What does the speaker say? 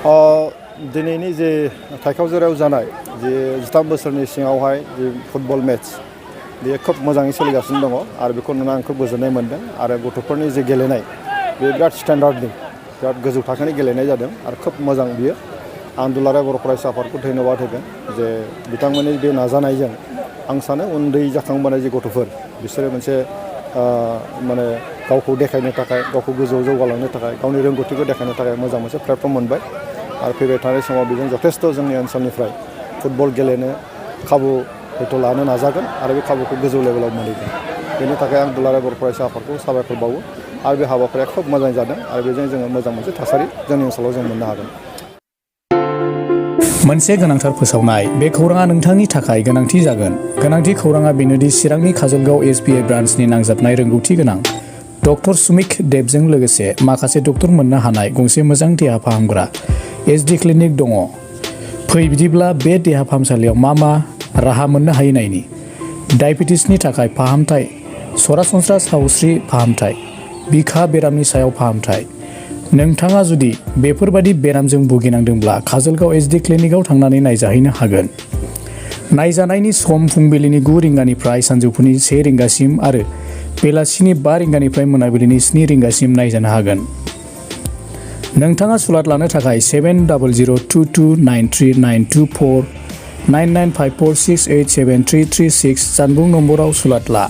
दिनैनि जे थाइखावजोरायाव जानाय जे 13 बोसोरनि सिङावहाय जे फुटबल मेट्च बेयो खोब मोजाङै सोलिगासिनो दङ आरो बेखौ नुनानै आं खोब गोजोननाय मोन्दों आरो गथ'फोरनि जे गेलेनाय बे बिराद स्टेन्डार्डनि बिराद गोजौ थाखोनि गेलेनाय जादों आरो खोब मोजां बियो आं दुलाराय बर' फरायसा आफादखौ धन्यबाद होगोन जे बिथांमोननि बे नाजानायजों आं सानो उन्दै जाखांबोनाय जे गथ'फोर बिसोरो मोनसे माने गावखौ देखायनो थाखाय गावखौ गोजौआव जौगालांनो थाखाय गावनि रोंगौथिखौ देखायनो थाखाय मोजां मोनसे प्लेटफर्म मोनबाय आरो फैबाय थानाय समाव बेजों जथेस्थ' जोंनि ओनसोलनिफ्राय फुटबल गेलेनो खाबु हयथ' लानो नाजागोन आरो बे खाबुखौ गोजौ लेभेलाव मोनहैगोन बेनि थाखाय आं दुलाराय बर' फरायसा आफादखौ साबायखर बावो आरो बे हाबाफारिया खोब मोजां जादों आरो बेजों जोङो मोजां मोनसे थासारि जोंनि ओनसोलाव जों मोननो हागोन। मोनसे गोनांथार फोसावनाय बे खौराङा नोंथांनि थाखाय गोनांथि जागोन। गोनांथि खौराङा बेनोदि चिरांनि काजलगाव SBI ब्रान्चनि नांजाबनाय रोंगौथि गोनां डक्टर सुमिक देबजों लोगोसे माखासे डक्टर मोननो हानाय गंसे मोजां देहा फाहामग्रा SD क्लिनिक दङ। फै बिदिब्ला बे देहा फाहामसालियाव मा राहा मोननो हायो नायनि। डायबेटिसनि थाखाय फाहामथाय, सरासनस्रा सावस्रि फाहामथाय, बिखा बेरामनि सायाव फाहामथाय। नोंथाङा जुदि बेफोरबादि बेरामजों भुगिनांदोंब्ला काजलगाव SD क्लिनिकआव थांनानै नायजाहैनो हागोन। नायजानायनि सम फुंबिलिनि 9 रिंगानिफ्राय सानजौफुनि 1 रिंगासिम आरो बेलासिनि 5 रिंगानिफ्राय मोनाबिलिनि 7 रिंगासिम नायजानो हागोन। नोंथाङा सुलाद लानो थाखाय 7002293924 9954687336 जानबुं नम्बराव सुलाद ला।